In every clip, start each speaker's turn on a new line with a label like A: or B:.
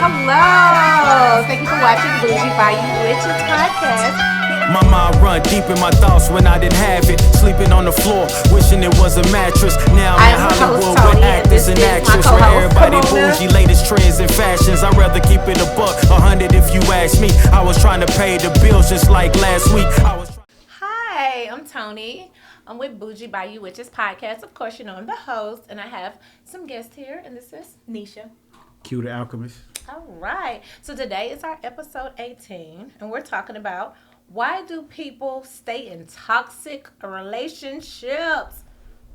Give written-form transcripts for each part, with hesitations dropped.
A: Hello. Thank you for watching Bougie Bayou Witches Podcast.
B: My mind run deep in my thoughts when I didn't have it. Sleeping on the floor, wishing it was a mattress. Now I'm in Hollywood with actors and actresses. Where everybody bougie, latest trends and fashions. I'd rather keep it a buck, 100 if you ask me. I was trying to pay the bills just like last week.
A: Hi, I'm Tony. I'm with Bougie Bayou Witches Podcast. Of course, you know I'm the host, and I have some guests here, and this is
C: Nisha.
D: Cue the Alchemist.
A: All right. So today is our episode 18, and we're talking about why do people stay in toxic relationships,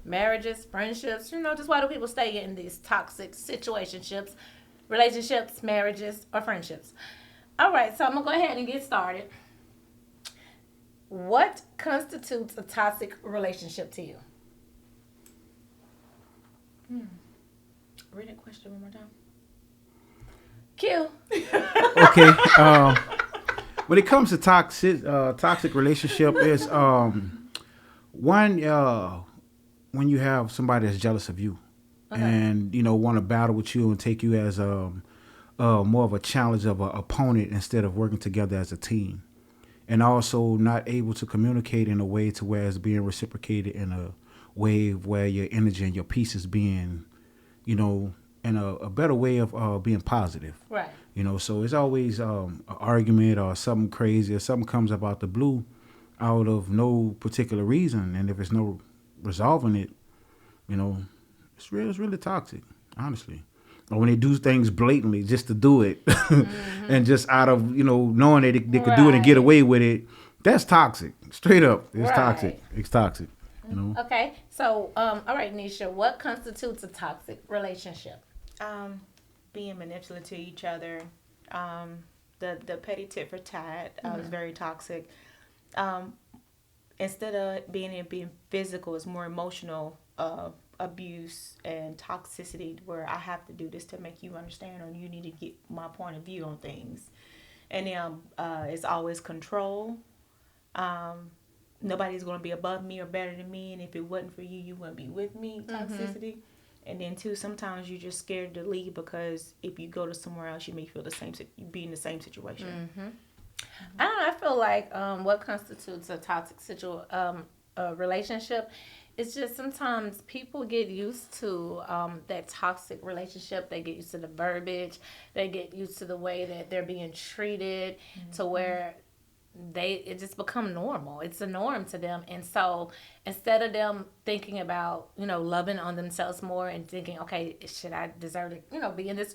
A: marriages, friendships, just why do people stay in these toxic situationships, relationships, marriages, or friendships? All right, so I'm going to go ahead and get started. What constitutes a toxic relationship to you?
C: Read that question one more time.
A: Q.
D: Okay. When it comes to toxic relationship, is one when you have somebody that's jealous of you, and want to battle with you and take you as more of a challenge of an opponent instead of working together as a team, and also not able to communicate in a way to where it's being reciprocated in a way where your energy and your peace is being, in a better way of being positive.
A: Right.
D: So it's always an argument or something crazy or something comes up out the blue out of no particular reason. And if there's no resolving it, it's really toxic, honestly. Or when they do things blatantly just to do it and just out of, knowing that they could do it and get away with it, that's toxic. Straight up. It's toxic. It's toxic.
A: Okay. So, all right, Nisha, what constitutes a toxic relationship?
C: Being manipulative to each other, the petty tit for tat is very toxic. Instead of being physical, it's more emotional abuse and toxicity, where I have to do this to make you understand, or you need to get my point of view on things. And then it's always control. Nobody's going to be above me or better than me, and if it wasn't for you, you wouldn't be with me. Toxicity. And then too, sometimes you're just scared to leave because if you go to somewhere else, you may feel the same. You be in the same situation.
A: I don't know. I feel like what constitutes a toxic relationship is just sometimes people get used to that toxic relationship. They get used to the verbiage. They get used to the way that they're being treated, to where it just become normal. It's a norm to them. And so instead of them thinking about, loving on themselves more and thinking, okay, should I deserve to, be in this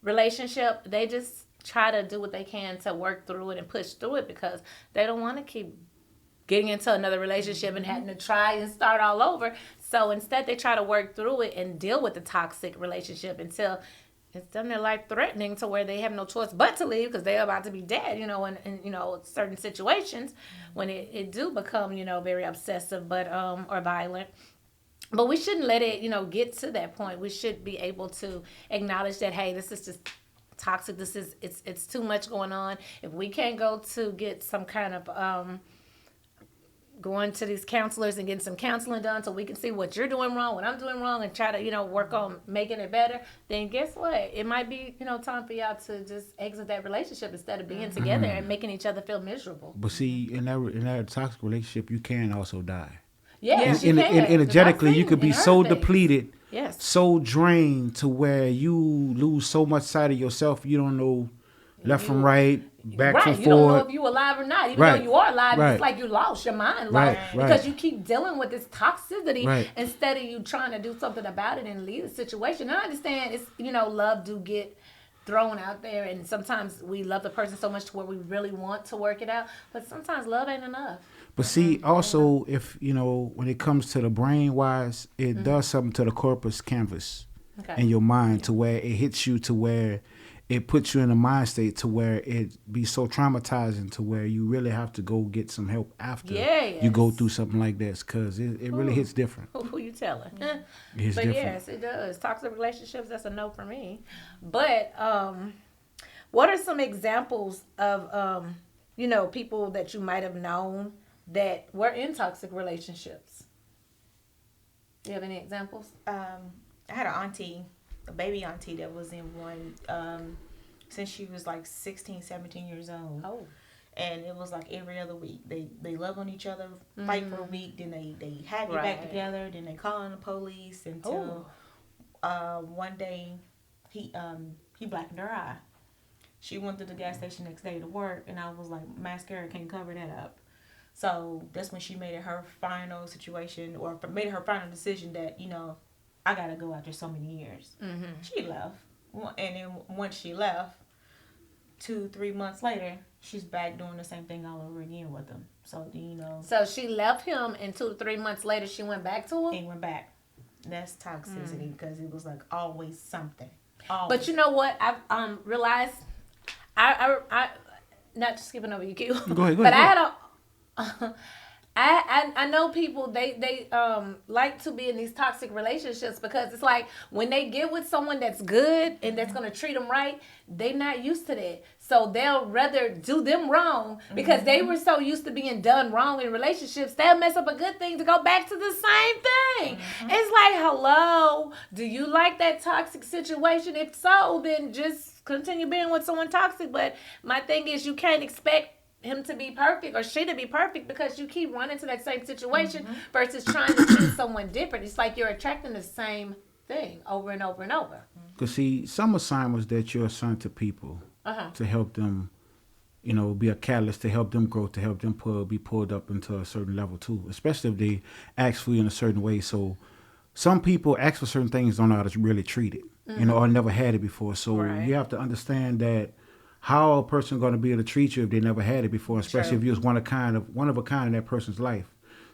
A: relationship, they just try to do what they can to work through it and push through it because they don't want to keep getting into another relationship and having to try and start all over. So instead they try to work through it and deal with the toxic relationship until it's done their life threatening to where they have no choice but to leave because they're about to be dead, in certain situations when it do become, very obsessive or violent. But we shouldn't let it, get to that point. We should be able to acknowledge that, hey, this is just toxic. It's too much going on. If we can't go to get some kind of going to these counselors and getting some counseling done so we can see what you're doing wrong, what I'm doing wrong, and try to, work on making it better, then guess what? It might be, time for y'all to just exit that relationship instead of being together and making each other feel miserable.
D: But see, in that toxic relationship, you can also die.
A: Yes, you can.
D: Energetically, you could be so depleted,
A: yes,
D: so drained to where you lose so much sight of yourself, you don't know left from right, back from forward.
A: You don't know if you're alive or not. Even though you are alive, it's like you lost your mind. Because you keep dealing with this toxicity instead of you trying to do something about it and leave the situation. And I understand it's, love do get thrown out there, and sometimes we love the person so much to where we really want to work it out, but sometimes love ain't enough.
D: But see, also, if, when it comes to the brain-wise, it does something to the corpus canvas in your mind to where it hits you to where it puts you in a mind state to where it be so traumatizing to where you really have to go get some help after you go through something like this because it really hits different.
A: Who you telling?
D: It's
A: but
D: different.
A: Yes, it does. Toxic relationships, that's a no for me. But what are some examples of, people that you might have known that were in toxic relationships? Do you have any examples?
C: I had an auntie, a baby auntie that was in one. since she was like 16, 17 years old.
A: Oh.
C: And it was like every other week. They love on each other, fight for a week, then they have you back together, then they call on the police until one day he blackened her eye. She went to the gas station next day to work, and I was like, mascara can't cover that up. So that's when she made it her final situation, or made it her final decision that, you know, I gotta go after so many years. Mm-hmm. She left. And then once she left, 2-3 months later, she's back doing the same thing all over again with him. So, you know.
A: So she left him, and 2 to 3 months later, she went back to him?
C: And went back. That's toxicity, because it was like always something. Always.
A: But you know what? I've realized, I not just skipping over you, Q.
D: Go ahead.
A: But I had a... I know people they like to be in these toxic relationships because it's like when they get with someone that's good and that's gonna treat them right, they're not used to that. So they'll rather do them wrong because they were so used to being done wrong in relationships. They'll mess up a good thing to go back to the same thing. It's like, hello, do you like that toxic situation? If so, then just continue being with someone toxic. But my thing is, you can't expect him to be perfect or she to be perfect because you keep running to that same situation versus trying to choose someone different. It's like you're attracting the same thing over and over and over.
D: Because see, some assignments that you're assigned to people to help them, you know, be a catalyst to help them grow, to help them be pulled up into a certain level too, especially if they ask for you in a certain way. So some people ask for certain things, don't know how to really treat it, you know, or never had it before. So you have to understand that how a person going to be able to treat you if they never had it before, especially if you was one of a kind in that person's life.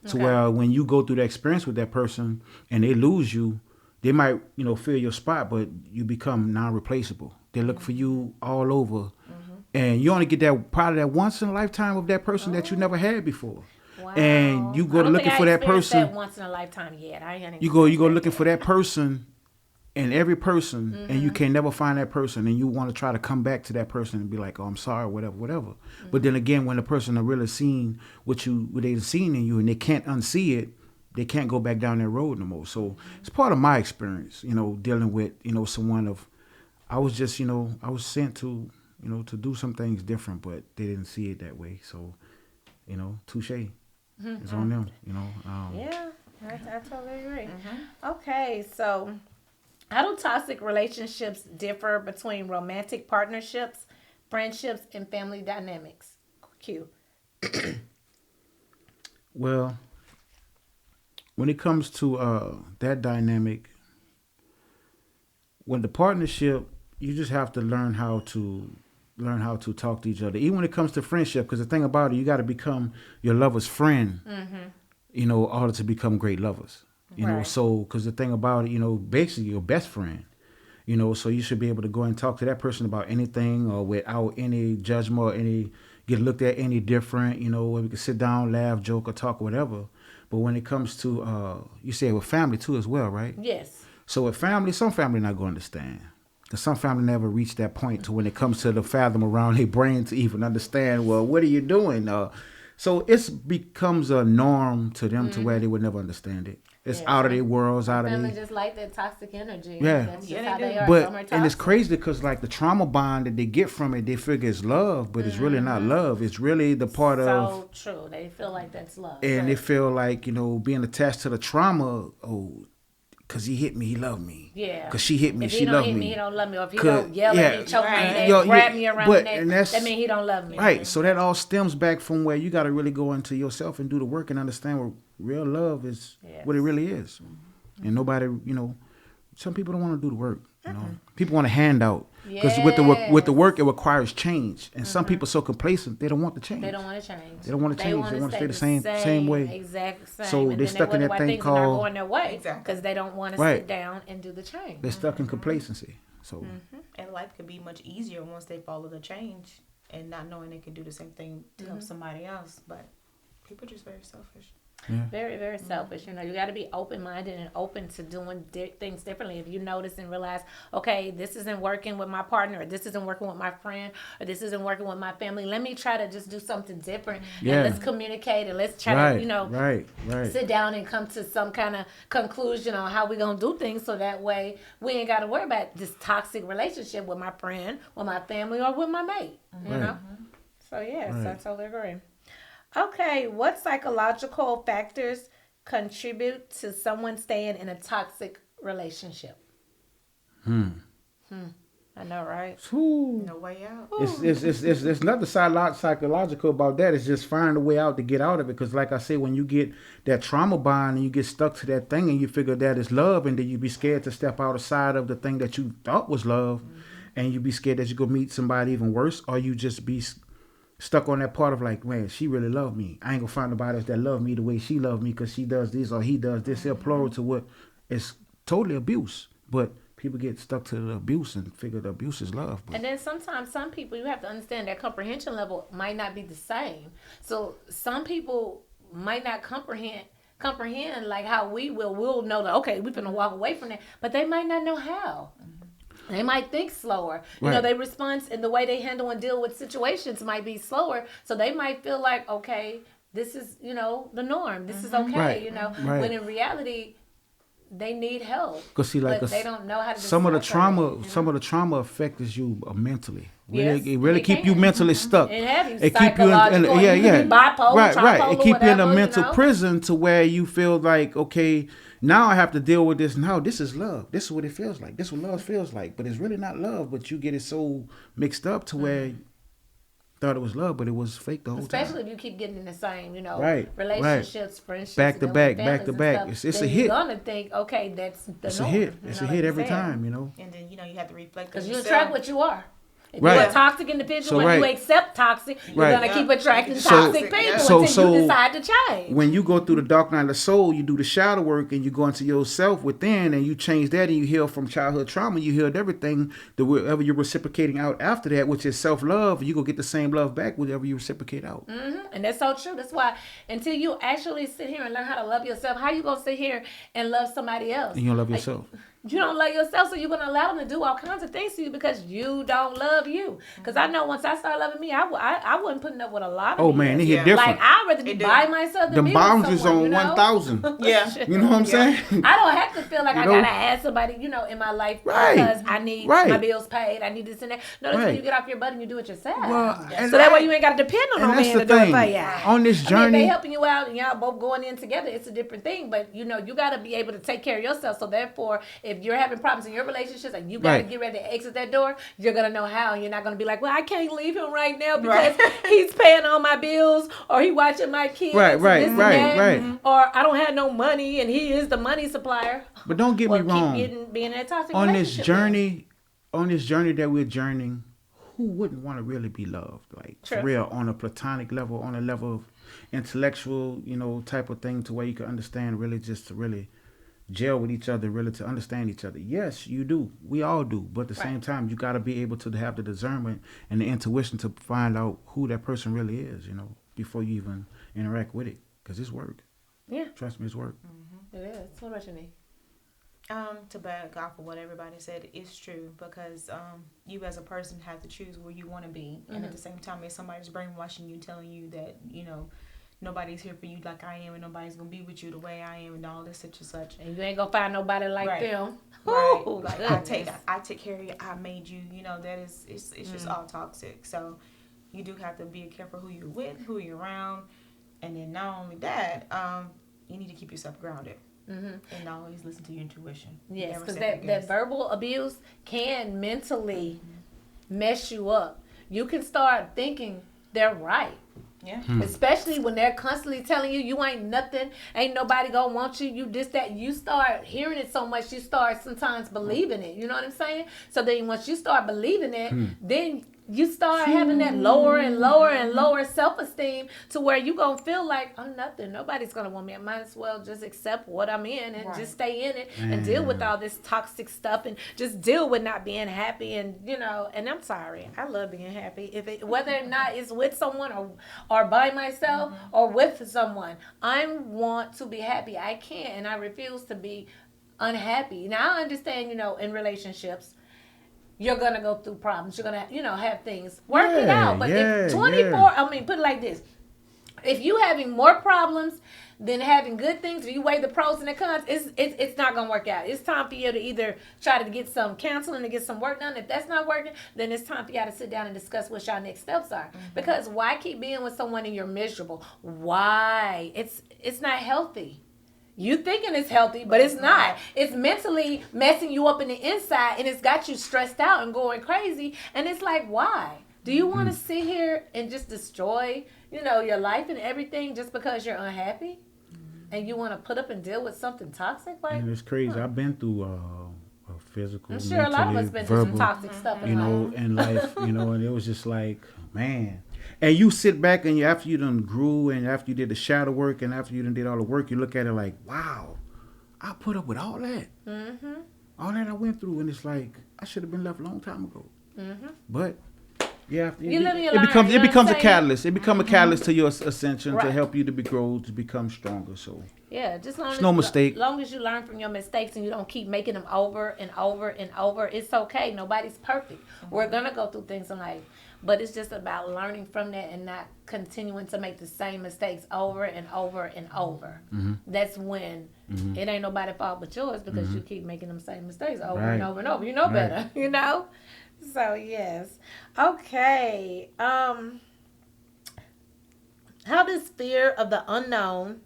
D: So where when you go through the experience with that person and they lose you, they might, you know, fill your spot, but you become non-replaceable. They look for you all over. And you only get that probably that once in a lifetime of that person that you never had before.
A: Wow.
D: And you go looking for that person.
A: That once in a lifetime yet.
D: You go looking for that person in every person, and you can never find that person, and you want to try to come back to that person and be like, oh, I'm sorry, whatever. But then again, when the person are really seen what they've seen in you and they can't unsee it, they can't go back down that road no more. So it's part of my experience, you know, dealing with, you know, someone I was just, you know, I was sent to, you know, to do some things different, but they didn't see it that way. So, you know, touche. It's on them, you know.
A: Yeah, I totally agree. Okay, so how do toxic relationships differ between romantic partnerships, friendships, and family dynamics? Q.
D: Well, when it comes to that dynamic, when the partnership, you just have to learn how to talk to each other. Even when it comes to friendship, because the thing about it, you got to become your lover's friend, you know, in order to become great lovers. You know, so, because the thing about it, you know, basically your best friend, you know, so you should be able to go and talk to that person about anything or without any judgment or get looked at any different, you know, we can sit down, laugh, joke, or talk, whatever. But when it comes to, you say with family too as well, right?
A: Yes.
D: So with family, some family not going to understand. Because some family never reach that point to when it comes to the fathom around their brain to even understand, well, what are you doing? So it becomes a norm to them to where they would never understand it. It's out of their worlds, out of their...
A: Family just like that toxic energy.
D: Yeah.
A: That's just how they are.
D: But, and it's crazy because like the trauma bond that they get from it, they figure it's love, but it's really not love. It's really the part of...
A: So true. They feel like that's love.
D: And they feel like, you know, being attached to the trauma, because he hit me, he loved me.
A: Yeah.
D: Because she hit me, she loved me. If he don't hit me,
A: he don't love me. Or if he don't yell at me, choke my neck, grab me around the neck, that means he don't love me.
D: Right. So that all stems back from where you got to really go into yourself and do the work and understand what real love is, what it really is. And nobody, you know, some people don't want to do the work. You know, people want a handout because with the work it requires change, and some people so complacent they don't want to change.
A: They don't want to change.
D: They don't want to change. They want to stay the same way.
A: Exactly. Same.
D: So they're stuck in that thing called
A: they're going their way because they don't want to sit down and do the change.
D: They're stuck in complacency. So
C: and life could be much easier once they follow the change and not knowing they can do the same thing to help somebody else. But people are just very selfish.
A: Very, very selfish. You know, you got to be open-minded and open to doing things differently. If you notice and realize, okay, this isn't working with my partner, or this isn't working with my friend, or this isn't working with my family, let me try to just do something different. And let's communicate and let's try to, you know, sit down and come to some kind of conclusion on how we're going to do things, so that way we ain't got to worry about this toxic relationship with my friend, with my family, or with my mate, you know? So, yes, I totally agree. Okay, what psychological factors contribute to someone staying in a toxic relationship? I know, right?
C: No way out.
D: It's nothing psychological about that. It's just finding a way out to get out of it. Because like I said, when you get that trauma bond and you get stuck to that thing and you figure that is love, and then you be scared to step outside of the thing that you thought was love, and you be scared that you're going to meet somebody even worse, or you just be stuck on that part of like, man, she really loved me. I ain't gonna find nobody else that love me the way she loved me, because she does this or he does this. They're plural to what is totally abuse. But people get stuck to the abuse and figure the abuse is love. But.
A: And then sometimes some people, you have to understand, their comprehension level might not be the same. So some people might not comprehend like how we will. We'll know that, okay, we're gonna walk away from that, but they might not know how. They might think slower. You know, their response and the way they handle and deal with situations might be slower. So they might feel like, okay, this is, you know, the norm. This is okay, you know. When in reality, they need help.
D: Because see, like
A: but they don't know how to.
D: Some of the trauma affects you mentally. It really keep you mentally stuck.
A: It keep you in bipolar,
D: It keep you in a mental prison to where you feel like, okay, now I have to deal with this. Now this is love. This is what it feels like. This is what love feels like. But it's really not love. But you get it so mixed up to where you thought it was love, but it was fake the whole time.
A: Especially if you keep getting in the same, you know, relationships, friendships,
D: back to back. It's a hit.
A: You're gonna think, okay, that's the
D: It's
A: norm.
D: a hit. It's a hit every time, you know.
C: And then, you know, you have to reflect
A: because you attract what you are. If
D: Right.
A: you're a toxic individual and you accept toxic, you're
D: Right.
A: going to keep attracting
D: So-
A: toxic people
D: so-
A: until you decide to change.
D: When you go through the dark night of the soul, you do the shadow work and you go into yourself within and you change that and you heal from childhood trauma. You healed everything that whatever you're reciprocating out after that, which is self-love, you go get the same love back whatever you reciprocate out.
A: Mm-hmm. And that's so true. That's why until you actually sit here and learn how to love yourself, how you going to sit here and love somebody else?
D: And you don't love yourself.
A: You don't love yourself, so you're going to allow them to do all kinds of things to you because you don't love you. Because I know once I start loving me, I wasn't putting up with a lot of
D: Oh, man, it hit different.
A: Like, I'd rather be by myself than
D: the
A: be
D: boundaries
A: with someone,
D: on
A: you know?
D: 1,000. You know what I'm saying?
A: I don't have to feel like
D: You
A: I
D: know?
A: got to add somebody, you know, in my life because I need my bills paid. I need this and that. No, that's when you get off your butt and you do it yourself.
D: Well,
A: so that way you ain't got to depend on no man to do it for you.
D: On this journey.
A: I mean, if they helping you out and y'all both going in together, it's a different thing. But, you know, you got to be able to take care of yourself. So therefore, if you're having problems in your relationships and you got to get ready to exit that door, you're going to know how. And you're not going to be like, well, I can't leave him right now because he's paying all my bills or he watching my kids. Or I don't have no money and he is the money supplier.
D: But don't get me wrong.
A: Being in a toxic
D: on
A: relationship
D: this journey that we're journeying, who wouldn't want to really be loved? Like, for real, on a platonic level, on a level of intellectual, you know, type of thing to where you can understand really just to really gel with each other, really to understand each other. Yes, you do. We all do. But at the same time, you got to be able to have the discernment and the intuition to find out who that person really is, you know, before you even interact with it. Because it's work.
A: Yeah.
D: Trust me, it's work.
A: It is. What about you, Nick?
C: To back off of what everybody said, it's true because you as a person have to choose where you want to be. And at the same time, if somebody's brainwashing you, telling you that, you know, nobody's here for you like I am and nobody's going to be with you the way I am and all this such and such.
A: And you ain't going to find nobody like them.
C: Right. Like, I take care of you. I made you. You know, that is, it's just all toxic. So you do have to be careful who you're with, who you're around. And then not only that, you need to keep yourself grounded. And always listen to your intuition.
A: Yes, because that verbal abuse can mentally mess you up. You can start thinking they're right.
C: Yeah.
A: Especially when they're constantly telling you you ain't nothing, ain't nobody gonna want you, you this, that. You start hearing it so much, you start sometimes believing it. You know what I'm saying? So then once you start believing it, then you start having that lower and lower and lower self-esteem to where you gonna feel like I'm nothing. Nobody's gonna want me. I might as well just accept what I'm in and just stay in it and deal with all this toxic stuff and just deal with not being happy. And and I'm sorry, I love being happy. Whether or not it's with someone or by myself or with someone, I want to be happy. I can't, and I refuse to be unhappy. Now I understand, in relationships, you're gonna go through problems. You're gonna, have things. Work it out. But if 24, I mean, put it like this: if you having more problems than having good things, if you weigh the pros and the cons, it's not gonna work out. It's time for you to either try to get some counseling to get some work done. If that's not working, then it's time for y'all to sit down and discuss what y'all next steps are. Because why keep being with someone and you're miserable? Why? It's not healthy. You thinking it's healthy, but it's not. It's mentally messing you up in the inside, and it's got you stressed out and going crazy. And it's like, why? Do you want to sit here and just destroy, your life and everything just because you're unhappy? And you want to put up and deal with something toxic? Like,
D: and it's crazy. I've been through a physical,
A: I'm sure a lot of us been through some toxic stuff in life.
D: in life, and it was just like, man. And you sit back and after you done grew and after you did the shadow work and after you done did all the work, you look at it like, wow, I put up with all that. Mm-hmm. All that I went through, and it's like, I should have been left a long time ago. Mm-hmm. But, yeah, it becomes a catalyst. It becomes a catalyst to your ascension to help you to grow, to become stronger. So
A: yeah, just long long as you learn from your mistakes and you don't keep making them over and over and over, it's okay. Nobody's perfect. We're gonna go through things in life. But it's just about learning from that and not continuing to make the same mistakes over and over and over. Mm-hmm. That's when it ain't nobody's fault but yours, because you keep making them same mistakes over and over and over. You know better, So, yes. Okay. How does fear of the unknown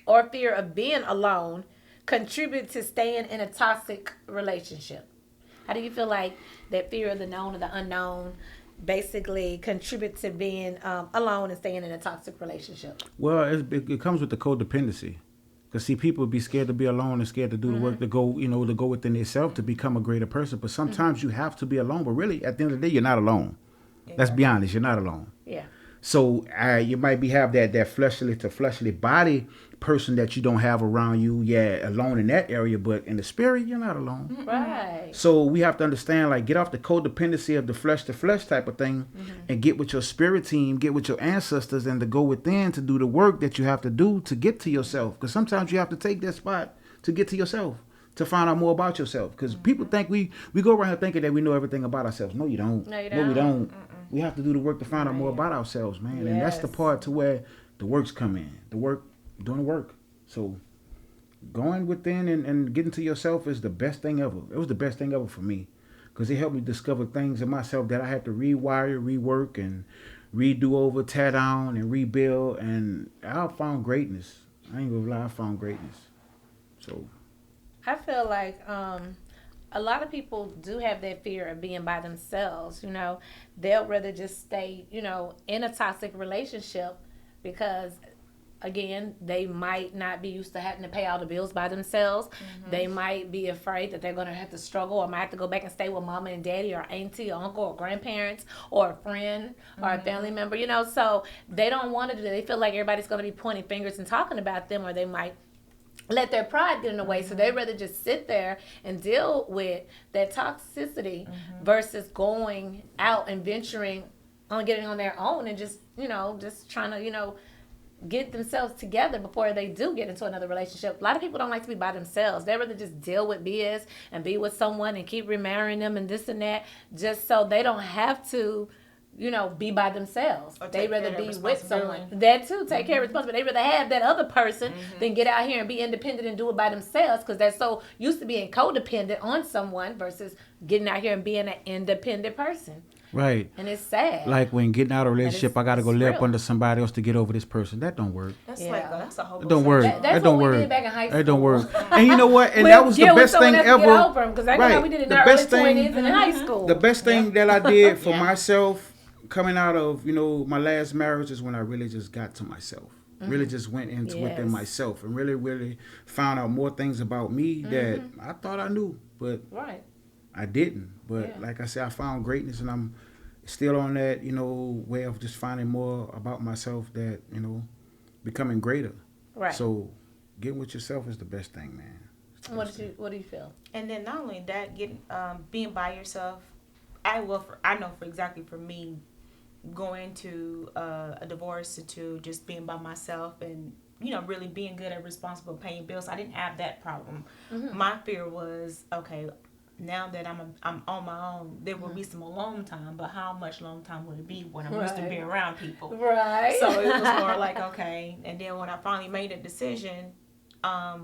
A: or fear of being alone contribute to staying in a toxic relationship? How do you feel like that fear of the known or the unknown basically contribute to being alone and staying in a toxic relationship?
D: Well, it comes with the codependency. Because, see, people be scared to be alone and scared to do the work to go, to go within themselves to become a greater person. But sometimes you have to be alone. But really, at the end of the day, you're not alone. Yeah. Let's be honest, you're not alone.
A: Yeah.
D: So you might have that fleshly to fleshly body person that you don't have around you, alone in that area, but in the spirit, you're not alone.
A: Right.
D: So we have to understand, like, get off the codependency of the flesh to flesh type of thing and get with your spirit team, get with your ancestors, and to go within to do the work that you have to do to get to yourself. Because sometimes you have to take that spot to get to yourself, to find out more about yourself. Because people think we go around here thinking that we know everything about ourselves. No, you don't. No, we don't. We have to do the work to find out more about ourselves, man. Yes. And that's the part to where the works come in. Doing the work. So going within and getting to yourself is the best thing ever. It was the best thing ever for me, because it helped me discover things in myself that I had to rewire, rework, and redo over, tear down, and rebuild. And I found greatness. I ain't gonna lie, I found greatness. So
A: I feel like a lot of people do have that fear of being by themselves. They'll rather just stay, in a toxic relationship because, again, they might not be used to having to pay all the bills by themselves. Mm-hmm. They might be afraid that they're going to have to struggle, or might have to go back and stay with mama and daddy or auntie or uncle or grandparents or a friend or a family member, So they don't want to do that. They feel like everybody's going to be pointing fingers and talking about them, or they might let their pride get in the way. So they'd rather just sit there and deal with that toxicity versus going out and venturing on getting on their own and just trying to, get themselves together before they do get into another relationship. A lot of people don't like to be by themselves. They rather just deal with BS and be with someone and keep remarrying them and this and that, just so they don't have to, be by themselves. They rather be with someone. That too, take care of responsibility. They rather have that other person than get out here and be independent and do it by themselves, because they're so used to being codependent on someone versus getting out here and being an independent person.
D: Right.
A: And it's sad.
D: Like when getting out of a relationship, I got to go live up under somebody else to get over this person. That don't work.
C: That's that's a whole.
D: It don't work.
A: That's what we did back in high school.
D: It don't work. And you know what? And that was the best thing ever.
A: Because I know we did it in our early 20s and in high school.
D: The best thing that I did for myself coming out of, my last marriage is when I really just got to myself. Really just went into within myself and really, really found out more things about me that I thought I knew, but I didn't. But like I said, I found greatness, and still on that, way of just finding more about myself, that, becoming greater.
A: Right.
D: So getting with yourself is the best thing, man.
A: What do you feel?
C: And then not only that, being by yourself, I know for exactly for me, going to a divorce to just being by myself and really being good and responsible, paying bills. I didn't have that problem. Mm-hmm. My fear was, okay, now that I'm on my own, there will be some alone time, but how much alone time would it be when I'm used to being around people?
A: Right.
C: So it was more like, okay. And then when I finally made a decision, I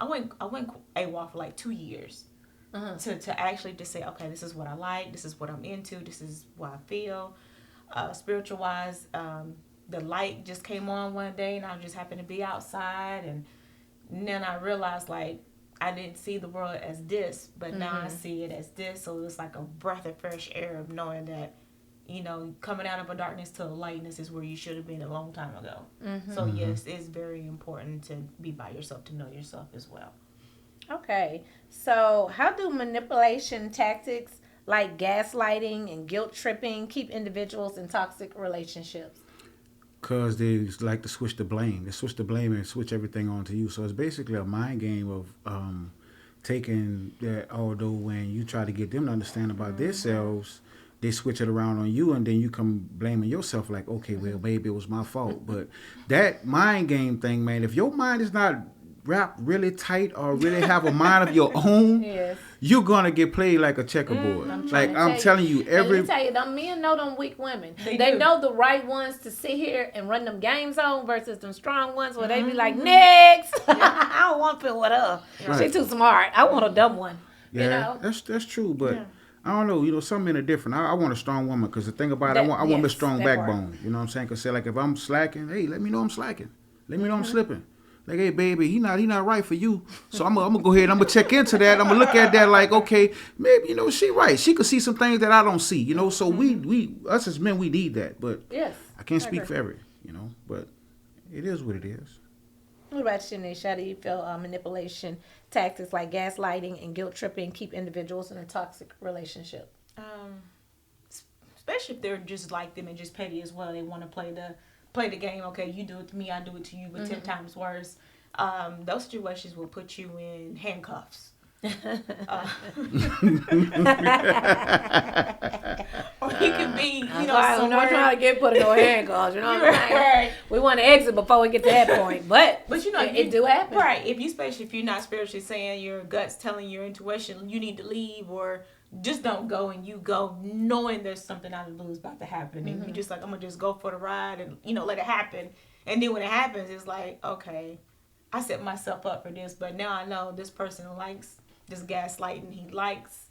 C: went AWOL for like 2 years. To actually just say, okay, this is what I like, this is what I'm into, this is what I feel. Spiritual wise, the light just came on one day and I just happened to be outside, and then I realized like I didn't see the world as this, but now I see it as this. So it's like a breath of fresh air of knowing that, coming out of a darkness to a lightness is where you should have been a long time ago. So yes, it's very important to be by yourself, to know yourself as well.
A: Okay, so how do manipulation tactics like gaslighting and guilt tripping keep individuals in toxic relationships?
D: Because they like to switch the blame. They switch the blame and switch everything onto you. So it's basically a mind game of taking that, although when you try to get them to understand about themselves, they switch it around on you, and then you come blaming yourself like, okay, well, maybe it was my fault. But that mind game thing, man, if your mind is not wrapped really tight or really have a mind of your own,
A: yes,
D: you're gonna get played like a checkerboard. I'm telling you,
A: let me tell you, them men know them weak women. They know the right ones to sit here and run them games on versus them strong ones where they be like, next. I don't want to feel with her. Right. She's too smart. I want a dumb one.
D: Yeah, that's true, but I don't know. Some men are different. I want a strong woman, because the thing about it, I want a strong backbone. You know what I'm saying? Because like if I'm slacking, hey, let me know I'm slacking. Let me know I'm slipping. Like, hey, baby, he not right for you. So I'm gonna go ahead. I'm gonna check into that. I'm gonna look at that like, okay, maybe she right. She could see some things that I don't see. So we us as men, we need that. But
A: yes,
D: I can't speak for every. But it is what it is.
A: What about you, Nisha? How do you feel manipulation tactics like gaslighting and guilt tripping keep individuals in a toxic relationship?
C: Especially if they're just like them and just petty as well. They want to play the game. Okay, you do it to me, I do it to you, but 10 times worse. Those situations will put you in handcuffs. Or he could be,
A: we're not trying to get put in no handcuffs. What I'm saying? Right. We want to exit before we get to that point, but it do happen,
C: right? Especially if you're not spiritually saying, your gut's telling your intuition you need to leave, or just don't go, and you go knowing there's something out of the blue is about to happen, and you just like, I'm gonna just go for the ride and let it happen. And then when it happens, it's like, okay, I set myself up for this, but now I know this person likes this gaslighting. He likes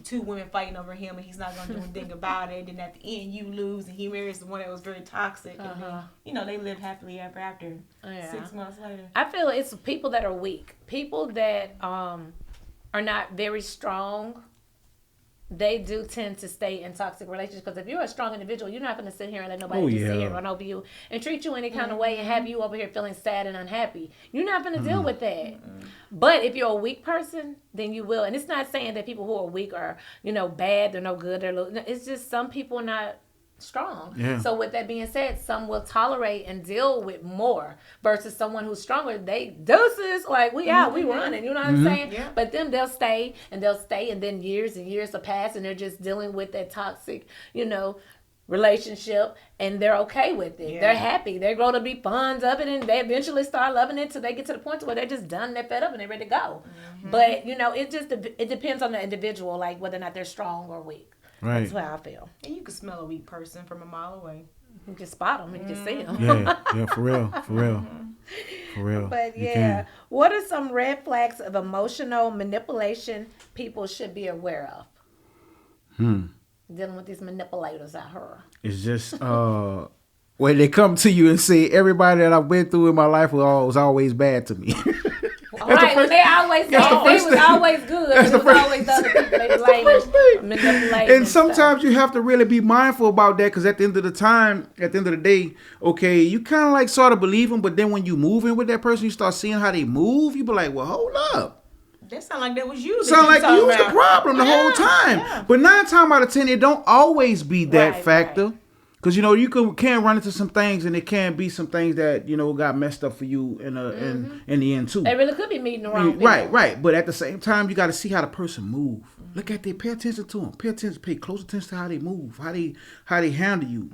C: 2 women fighting over him, and he's not gonna do anything about it. And at the end, you lose, and he marries the one that was very toxic. And then, they live happily ever after. 6 months later,
A: I feel it's people that are weak, people that are not very strong. They do tend to stay in toxic relationships, because if you're a strong individual, you're not going to sit here and let nobody sit here and run over you and treat you any kind of way and have you over here feeling sad and unhappy. You're not going to deal with that. But if you're a weak person, then you will. And it's not saying that people who are weak are, bad, they're no good. It's just some people are not strong. Yeah. So with that being said, some will tolerate and deal with more versus someone who's stronger. They deuces, like, we out, we running, you know what I'm saying? Yeah. But them, they'll stay, and then years and years will pass, and they're just dealing with that toxic, relationship, and they're okay with it. Yeah. They're happy. They grow to be fond of it, and they eventually start loving it till they get to the point where they're just done, they're fed up, and they're ready to go. But, it depends on the individual, like whether or not they're strong or weak. Right. That's how I feel.
C: And you can smell a weak person from a mile away.
A: You can spot them. You can see them.
D: Yeah, for real.
A: But yeah, what are some red flags of emotional manipulation people should be aware of? Dealing with these manipulators out here.
D: It's just when they come to you and say everybody that I've been through in my life was always bad to me.
A: Right, when they always say they was always good. It was always the other people they were manipulating.
D: And sometimes you have to really be mindful about that, because at the end of the day, okay, you kind of like sort of believe them, but then when you move in with that person, you start seeing how they move, you be like, well, hold up.
C: That sound like that was you.
D: Sound like you was the problem the whole time. Yeah. But 9 times out of 10, it don't always be that factor. Right. Because, you know, you can run into some things, and it can be some things that, you know, got messed up for you in the end, too.
A: They really could be meeting the wrong people.
D: Right. But at the same time, you got to see how the person move. Mm-hmm. Look at them. Pay attention to them. Pay close attention to how they move, how they handle you,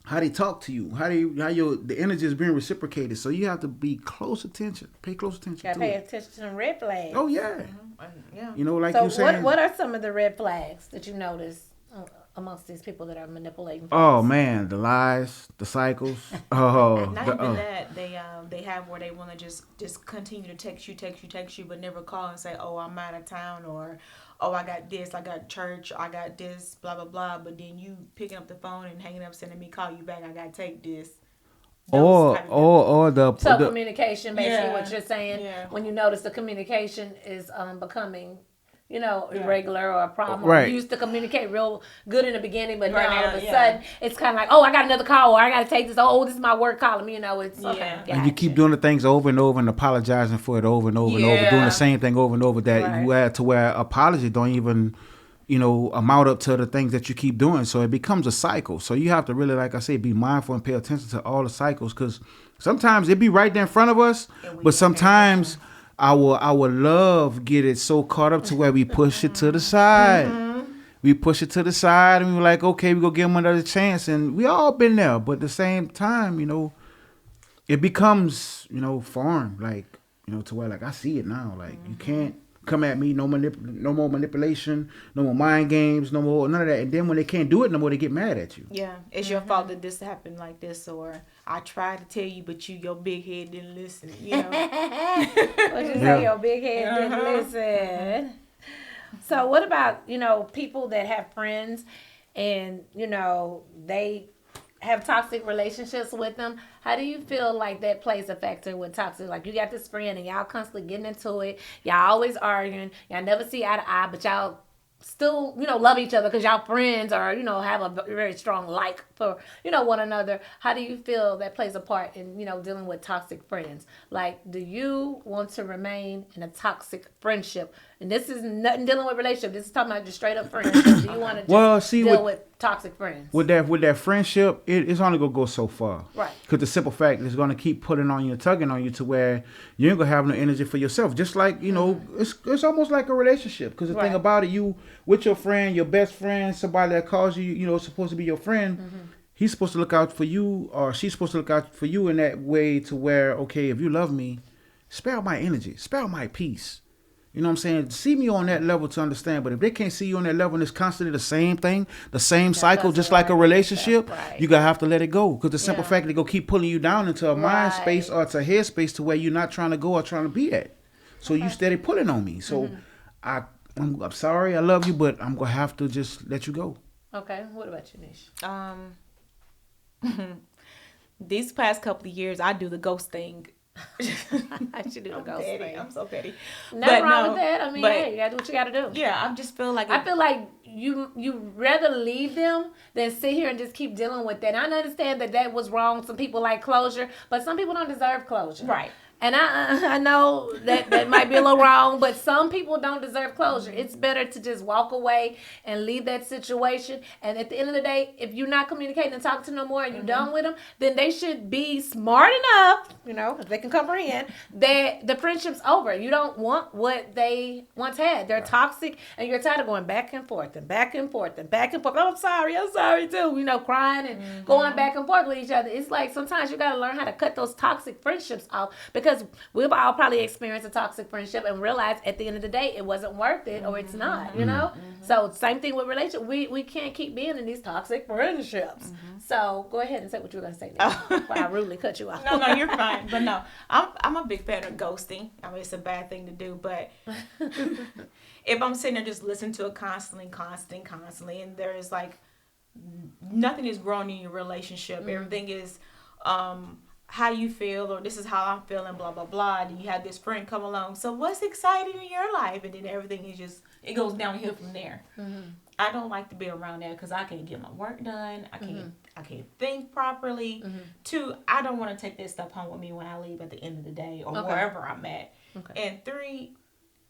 D: how they talk to you, how the energy is being reciprocated. So you have to be close attention. Pay close attention to
A: pay attention to some red flags.
D: Oh, yeah.
C: Yeah.
D: You know, like you saying.
A: What are some of the red flags that you notice amongst these people that are manipulating folks?
D: Oh man, the lies, the cycles.
C: Not even that. They have where they want to just continue to text you, but never call and say, "Oh, I'm out of town," or "Oh, I got this, I got church, I got this, blah blah blah." But then you picking up the phone and hanging up, sending me call you back. I gotta take this.
D: Or the
A: communication, basically what you're saying. Yeah. When you notice the communication is becoming, you know, irregular or a problem.
D: Right.
A: You used to communicate real good in the beginning, but now all of a sudden it's kind of like, oh, I got another call, or I got to take this. Oh, this is my work calling me. You know, it's okay.
D: And you keep doing the things over and over and apologizing for it over and over and over, doing the same thing over and over. That you add to where apology don't even, you know, amount up to the things that you keep doing. So it becomes a cycle. So you have to really, like I say, be mindful and pay attention to all the cycles, because sometimes it be right there in front of us, but sometimes our love get it so caught up to where we push it to the side. We push it to the side and we're like, okay, we go give them another chance. And we all been there, but at the same time, you know, it becomes, you know, foreign, like, you know, to where, like, I see it now. Like, you can't come at me, no more manipulation, no more mind games, no more none of that. And then when they can't do it no more, they get mad at you.
C: Yeah, it's your fault that this happened like this, or I tried to tell you, but your big head didn't listen. You know,
A: what you say? Your big head didn't listen. So what about, you know, people that have friends and, you know, they have toxic relationships with them? How do you feel like that plays a factor with toxic? Like, you got this friend and y'all constantly getting into it. Y'all always arguing. Y'all never see eye to eye, but y'all still, you know, love each other because y'all friends, or, you know, have a very strong like for, you know, one another. How do you feel that plays a part in, you know, dealing with toxic friends? Like, do you want to remain in a toxic friendship? And this is nothing dealing with relationship. This is talking about just straight up friendship. Do you want to deal with toxic friends?
D: With that friendship, it's only gonna go so far.
A: Right.
D: Because the simple fact is gonna keep pulling on you, tugging on you, to where you ain't gonna have no energy for yourself. Just like, you know, it's almost like a relationship. Because the thing about it, you with your friend, your best friend, somebody that calls you, you know, supposed to be your friend. He's supposed to look out for you, or she's supposed to look out for you in that way, to where, okay, if you love me, spare my energy, spare my peace. You know what I'm saying? See me on that level to understand. But if they can't see you on that level and it's constantly the same thing, the same cycle, just like a relationship, you got to have to let it go. Because the simple fact, they go keep pulling you down into a mind space or to a head space to where you're not trying to go or trying to be at. So you steady pulling on me. So I'm sorry, I love you, but I'm going to have to just let you go.
A: Okay. What about you, Nisha?
C: These past couple of years, I do the ghost thing.
A: I should do the ghost thing.
C: I'm so petty.
A: Nothing wrong with that. I mean, hey, you gotta do what you gotta do.
C: Yeah, I just feel like
A: you rather leave them than sit here and just keep dealing with that. And I understand that was wrong. Some people like closure, but some people don't deserve closure.
C: Right.
A: And I know that might be a little wrong, but some people don't deserve closure. It's better to just walk away and leave that situation. And at the end of the day, if you're not communicating and talking to no more and you're done with them, then they should be smart enough, you know, if they can comprehend, that the friendship's over. You don't want what they once had. They're toxic, and you're tired of going back and forth and back and forth and back and forth. Oh, I'm sorry too. You know, crying and going back and forth with each other. It's like sometimes you got to learn how to cut those toxic friendships off, because we've all probably experienced a toxic friendship and realized at the end of the day it wasn't worth it, or it's not, you know? So same thing with relationship. We can't keep being in these toxic friendships. So go ahead and say what you were going to say before I rudely cut you off.
C: No, you're fine. But no, I'm a big fan of ghosting. I mean, it's a bad thing to do, but if I'm sitting there just listening to it constantly, and there is like nothing is growing in your relationship. Everything is how you feel, or this is how I'm feeling, blah, blah, blah. And you have this friend come along. So what's exciting in your life? And then everything is just, it goes downhill from there. I don't like to be around that because I can't get my work done. I can't think properly. 2, I don't want to take this stuff home with me when I leave at the end of the day or wherever I'm at. And 3,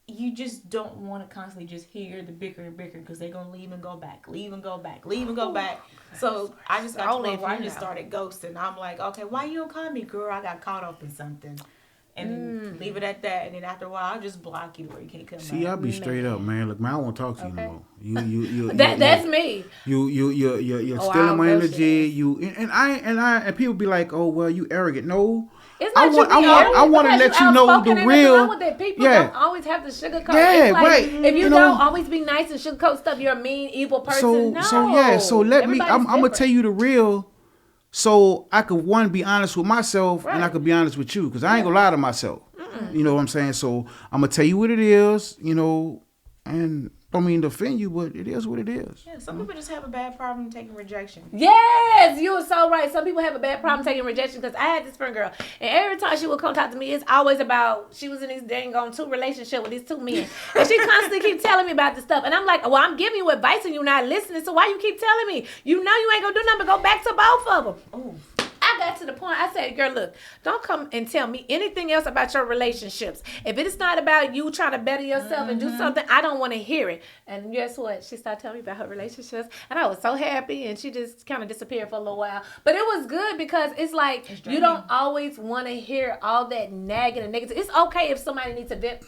C: you just don't want to constantly just hear the bicker and bicker because they're going to leave and go back, leave and go back, leave and go back. So I just got to the point where I just started ghosting. I'm like, okay, why you don't call me, girl? I got caught up in something. And then leave it at that. And then after a while, I'll just block you or you can't come back.
D: See, I'll be straight up, man. Look, man, I won't talk to you no more. You
A: that's me.
D: You're stealing my energy. And people be like, oh, well, you arrogant. No. I want to let you know the real.
A: People don't always have to sugarcoat. Yeah, right. If you don't always be nice and sugarcoat stuff, you're a mean, evil person.
D: So let me. I'm gonna tell you the real, so I could be honest with myself, and I could be honest with you, because I ain't gonna lie to myself. You know what I'm saying? So I'm gonna tell you what it is. And don't mean to offend you, but it is what it is.
C: Yeah, some people just have a bad problem taking rejection.
A: Yes, you were so right. Some people have a bad problem taking rejection, because I had this friend girl, and every time she would come talk to me, it's always about she was in this dang on 2 relationship with these 2 men, and she constantly keep telling me about this stuff, and I'm like, well, I'm giving you advice and you're not listening, so why you keep telling me? You know you ain't gonna do nothing but go back to both of them. Oh. I got to the point, I said, girl, look, don't come and tell me anything else about your relationships. If it is not about you trying to better yourself and do something, I don't want to hear it. And guess what? She started telling me about her relationships, and I was so happy, and she just kind of disappeared for a little while. But it was good, because it's like, you don't always want to hear all that nagging and negative. It's okay if somebody needs to vent,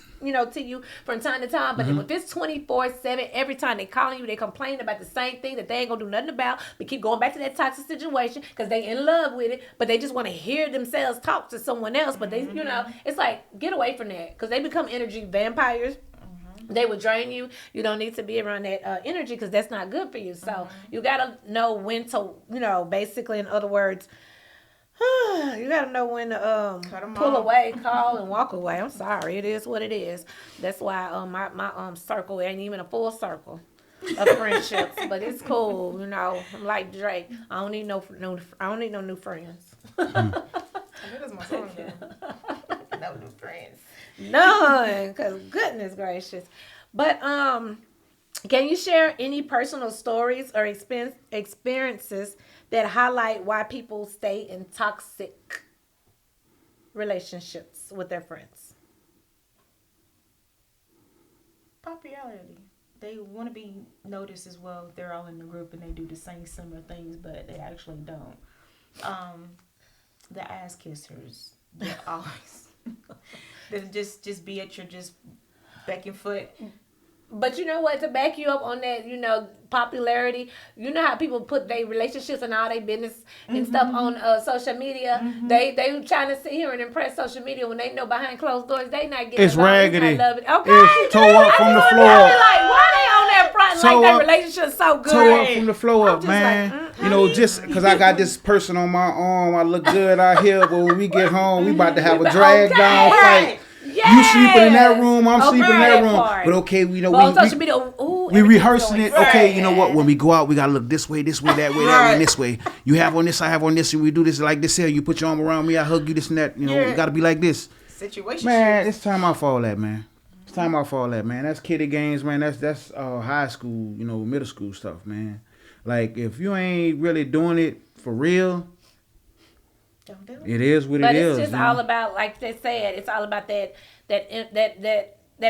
A: to you from time to time, but if it's 24/7, every time they calling you, they complaining about the same thing that they ain't gonna do nothing about, but keep going back to that toxic situation because they in love with it, but they just want to hear themselves talk to someone else, but they, it's like, get away from that, because they become energy vampires. They will drain you. You don't need to be around that energy, because that's not good for you. So you gotta know when to, basically, in other words, you gotta know when to pull away, call, and walk away. I'm sorry, it is what it is. That's why my circle ain't even a full circle of friendships, but it's cool. I'm like Drake. I don't need no new friends.
C: That is my song, though. No new friends.
A: None, because goodness gracious. But can you share any personal stories or experiences that highlight why people stay in toxic relationships with their friends?
C: Popularity. They want to be noticed as well. They're all in the group and they do the same similar things, but they actually don't. The ass kissers. They're always... They just be at your beck and foot.
A: But you know what? To back you up on that, popularity. You know how people put their relationships and all their business and stuff on social media. They trying to sit here and impress social media when they know behind closed doors they not getting.
D: It's raggedy.
A: It's okay.
D: It's tore up from the floor.
A: Like, why they on that front like their relationship's so good?
D: Tore up from the floor up, man. Like, just because I got this person on my arm, I look good out here, but when we get home, we about to have a drag down fight. Yes. You sleeping in that room, I'm sleeping in that room. But okay, we rehearsing it. Right. Okay, you know what? When we go out, we gotta look this way, that way, that way, this way. You have on this, I have on this, and we do this like this here. You put your arm around me, I hug you, this and that. You gotta be like this.
C: Situation.
D: Man, it's time out for all that, man. It's time out for all that, man. That's kiddie games, man. That's high school, middle school stuff, man. Like, if you ain't really doing it for real,
C: don't do it.
D: It is what it is.
A: But it's just all about, like they said, it's all about that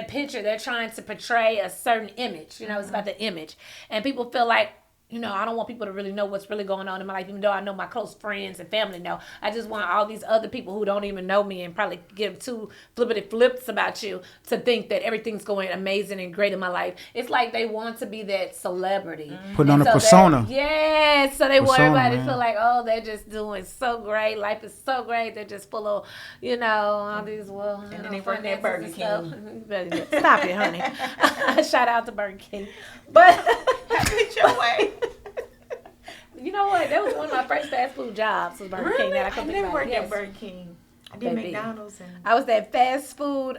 A: picture. They're trying to portray a certain image. It's about the image. And people feel like, I don't want people to really know what's really going on in my life, even though I know my close friends and family know. I just want all these other people who don't even know me and probably give 2 flippity flips about you to think that everything's going amazing and great in my life. It's like they want to be that celebrity.
D: Putting on a persona.
A: So they want everybody to feel like, oh, they're just doing so great. Life is so great. They're just full of, all these,
C: and then they work at Burger King.
A: Stop it, honey. Shout out to Burger King. But
C: get your way.
A: You know what? That was one of my first fast food jobs. Was Burger King.
C: That I never worked at Burger King. I did McDonald's.
A: I was that fast food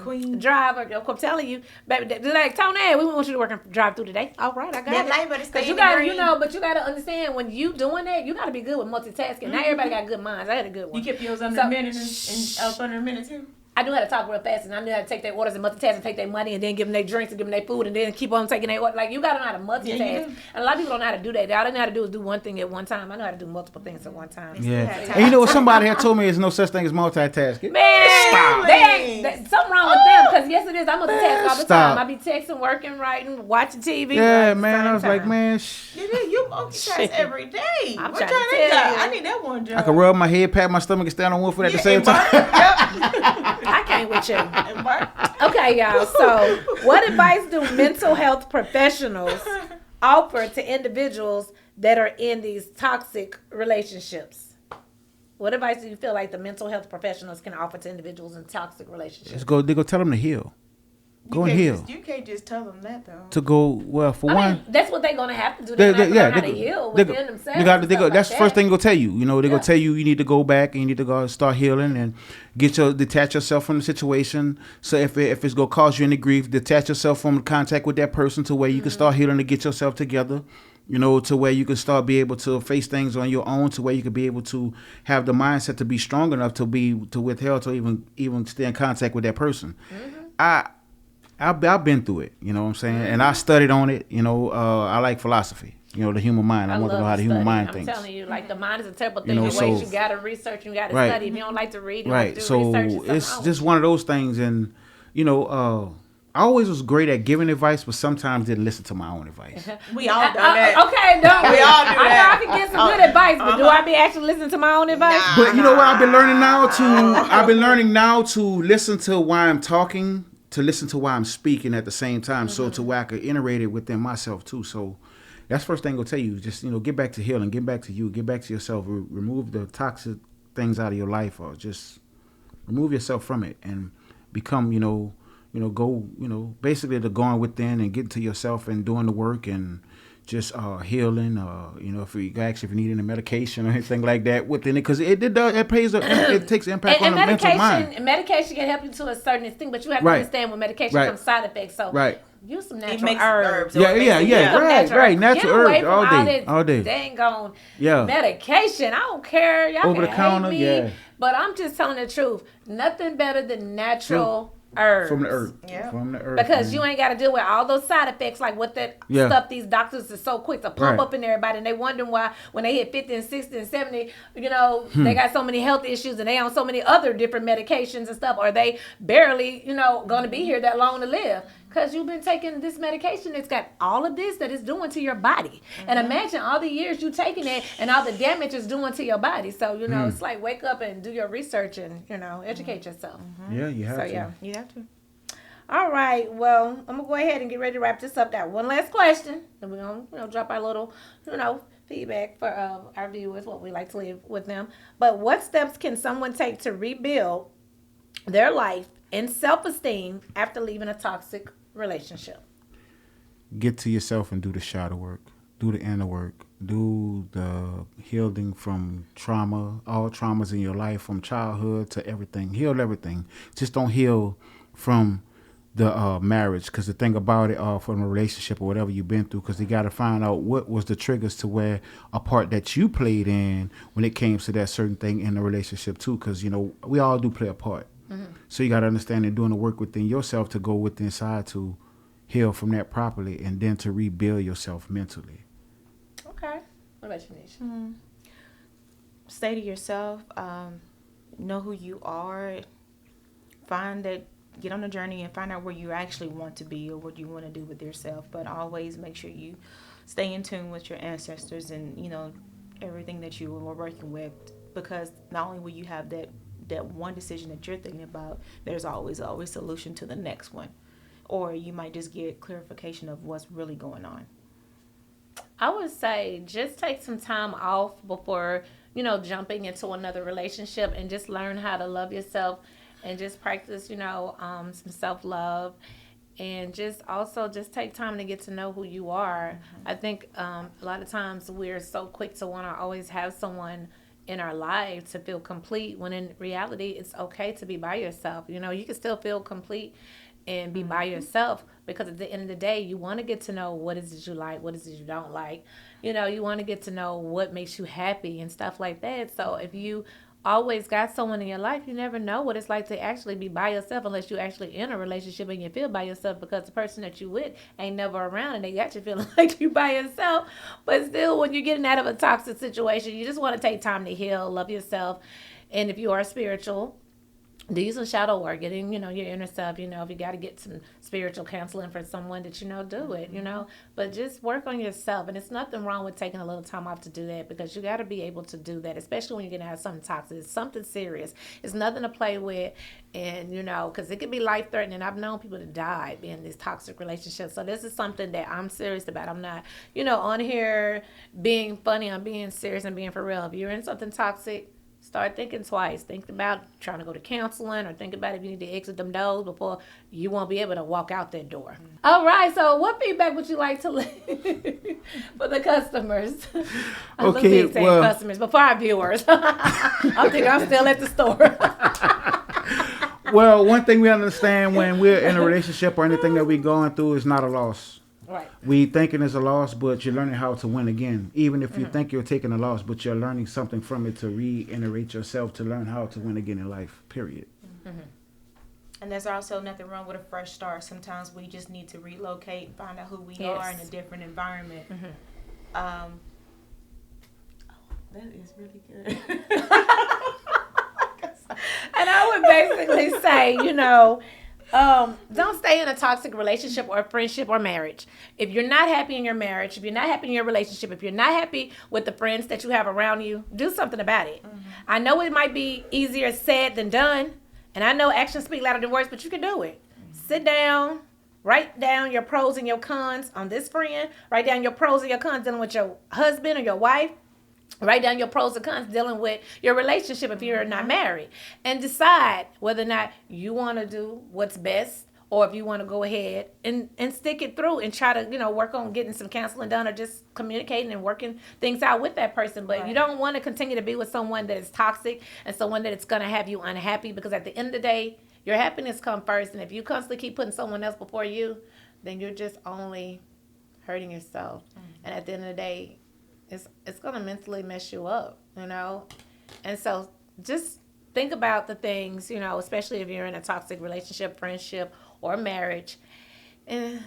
C: queen
A: driver. I'm telling you, baby. They're like, Tony, we want you to work and drive through today. All right, I got
C: that
A: it.
C: Light better stay
A: you got, but you got to understand when you doing that, you got to be good with multitasking. Not everybody got good minds. I had a good one.
C: You kept yours under a minute and up under a minute too.
A: I knew how to talk real fast, and I knew how to take their orders and multitask and take their money and then give them their drinks and give them their food and then keep on taking their order. Like, you got to know how to multitask. Yeah, and a lot of people don't know how to do that. All they know how to do is do one thing at one time. I know how to do multiple things at one time.
D: Yeah. And you know what? Somebody had told me there's no such thing as multitasking.
A: Man, something wrong with them, because yes, it is. I multitask all the time. I be texting, working, writing, watching TV.
D: Yeah, man. I was like, man,
C: you multitask every day.
A: I'm trying to tell you.
C: I need that one job.
D: I can rub my head, pat my stomach, and stand on one foot at the same time.
A: I can't with you. Okay, y'all. So, what advice do mental health professionals offer to individuals that are in these toxic relationships? What advice do you feel like the mental health professionals can offer to individuals in toxic relationships?
D: They go tell them to heal. Go and heal.
C: You can't just tell them that, though.
D: To go, well, for one.
A: That's what they're going to have to do. They're going to have to learn how to heal within themselves.
D: That's the first thing they'll tell you. You know, they're going to tell you need to go back and you need to go start healing and detach yourself from the situation. So if it's going to cause you any grief, detach yourself from contact with that person to where you can start healing to get yourself together. You know, to where you can start be able to face things on your own, to where you can be able to have the mindset to be strong enough to withhold to even stay in contact with that person. I've been through it, you know what I'm saying? And I studied on it, you know. I like philosophy, you know, the human mind. I want to know how the human mind thinks.
A: I'm telling you, like, the mind is a terrible thing. You got to research, you got to study. If you don't like to read, you have to do research.
D: It's just one of those things. And, you know, I always was great at giving advice, but sometimes didn't listen to my own advice.
C: We all done that.
A: Okay, don't
C: we all do that.
A: I know I can get some good advice, but do I be actually listening to my own advice?
D: But you know what? I've been learning now to listen to why I'm talking, to listen to why I'm speaking at the same time, so to where I could iterate it within myself too. So that's the first thing I'll tell you. Just, you know, get back to healing, get back to you, get back to yourself, remove the toxic things out of your life, or just remove yourself from it and become, go, basically the going within and getting to yourself and doing the work and just healing, if you need any medication or anything like that within it, because it takes impact on the mental mind.
A: Medication can help you to a certain extent, but you have to understand when medication comes side effects. So use some natural herbs.
D: Right. Natural herbs all day.
A: Dang on medication. I don't care. Y'all over can the counter, hate me, but I'm just telling the truth. Nothing better than natural herbs.
D: From the earth. Yeah. From the earth.
A: Because you ain't got to deal with all those side effects like what that stuff these doctors are so quick to pump up in everybody, and they wondering why when they hit 50 and 60 and 70, they got so many health issues and they on so many other different medications and stuff, or they barely, going to be here that long to live. Because you've been taking this medication that's got all of this that it's doing to your body. And imagine all the years you taking it and all the damage it's doing to your body. So, it's like wake up and do your research and, educate yourself.
D: Yeah, you have to.
A: Yeah, you have to. All right. Well, I'm going to go ahead and get ready to wrap this up. That one last question. And we're going to drop our little, feedback for our viewers, what we like to leave with them. But what steps can someone take to rebuild their life and self-esteem after leaving a toxic relationship?
D: Get to yourself and do the shadow work. Do the inner work. Do the healing from trauma, all traumas in your life, from childhood to everything. Heal everything. Just don't heal from the marriage, because the thing about it, from a relationship or whatever you've been through, because you got to find out what was the triggers to where a part that you played in when it came to that certain thing in the relationship too, because, we all do play a part. So you got to understand and doing the work within yourself to go within inside to heal from that properly and then to rebuild yourself mentally.
A: Okay. What about you, Nisha?
C: Stay to yourself. Know who you are. Get on a journey and find out where you actually want to be or what you want to do with yourself. But always make sure you stay in tune with your ancestors and, everything that you were working with. Because not only will you have that one decision that you're thinking about, there's always a solution to the next one. Or you might just get clarification of what's really going on.
A: I would say just take some time off before, jumping into another relationship, and just learn how to love yourself and just practice, some self-love, and just take time to get to know who you are. I think a lot of times we're so quick to want to always have someone in our life to feel complete, when in reality it's okay to be by yourself. You can still feel complete and be by yourself, because at the end of the day you want to get to know what is it you like, what is it you don't like. You want to get to know what makes you happy and stuff like that. So if you always got someone in your life, you never know what it's like to actually be by yourself unless you actually in a relationship and you feel by yourself, because the person that you with ain't never around and they got you feeling like you by yourself. But still, when you're getting out of a toxic situation, you just want to take time to heal, love yourself. And if you are spiritual, do some shadow work, getting, your inner self, if you got to get some spiritual counseling for someone that do it, but just work on yourself. And it's nothing wrong with taking a little time off to do that, because you got to be able to do that, especially when you're going to have something toxic. It's something serious. It's nothing to play with. And, because it can be life-threatening. I've known people to die in these toxic relationships. So this is something that I'm serious about. I'm not, on here being funny. I'm being serious and being for real. If you're in something toxic, start thinking twice. Think about trying to go to counseling, or think about if you need to exit them doors before you won't be able to walk out that door. Mm-hmm. All right, so what feedback would you like to leave for the customers?
D: Okay,
A: customers, but for our viewers. I'm thinking I'm still at the store.
D: Well, one thing we understand when we're in a relationship or anything that we're going through is not a loss.
A: Right.
D: We thinking it's a loss, but you're learning how to win again. Even if you think you're taking a loss, but you're learning something from it to reiterate yourself to learn how to win again in life, period.
C: Mm-hmm. And there's also nothing wrong with a fresh start. Sometimes we just need to relocate and find out who we are in a different environment. Mm-hmm. That is really good.
A: And I would basically say, don't stay in a toxic relationship or friendship or marriage. If you're not happy in your marriage, if you're not happy in your relationship, if you're not happy with the friends that you have around you, do something about it. Mm-hmm. I know it might be easier said than done, and I know actions speak louder than words, but you can do it. Mm-hmm. Sit down, write down your pros and your cons on this friend, write down your pros and your cons dealing with your husband or your wife. Write down your pros and cons dealing with your relationship if you're not married, and decide whether or not you want to do what's best, or if you want to go ahead and stick it through and try to, work on getting some counseling done, or just communicating and working things out with that person. But you don't want to continue to be with someone that is toxic and someone that is going to have you unhappy, because at the end of the day, your happiness comes first. And if you constantly keep putting someone else before you, then you're just only hurting yourself. Mm-hmm. And at the end of the day, it's going to mentally mess you up, And so just think about the things, especially if you're in a toxic relationship, friendship, or marriage. And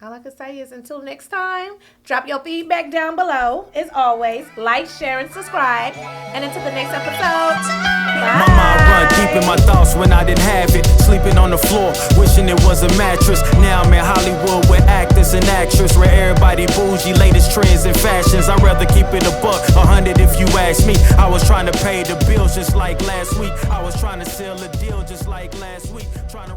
A: all I can say is until next time, drop your feedback down below. As always, like, share, and subscribe. And until the next episode, bye.
B: My mind run deep in my thoughts when I didn't have it. Sleeping on the floor, wishing it was a mattress. Now I'm in Hollywood with actors and actress, where everybody bougie, latest trends and fashions. I'd rather keep it $100 if you ask me. I was trying to pay the bills just like last week. I was trying to sell a deal just like last week. Trying to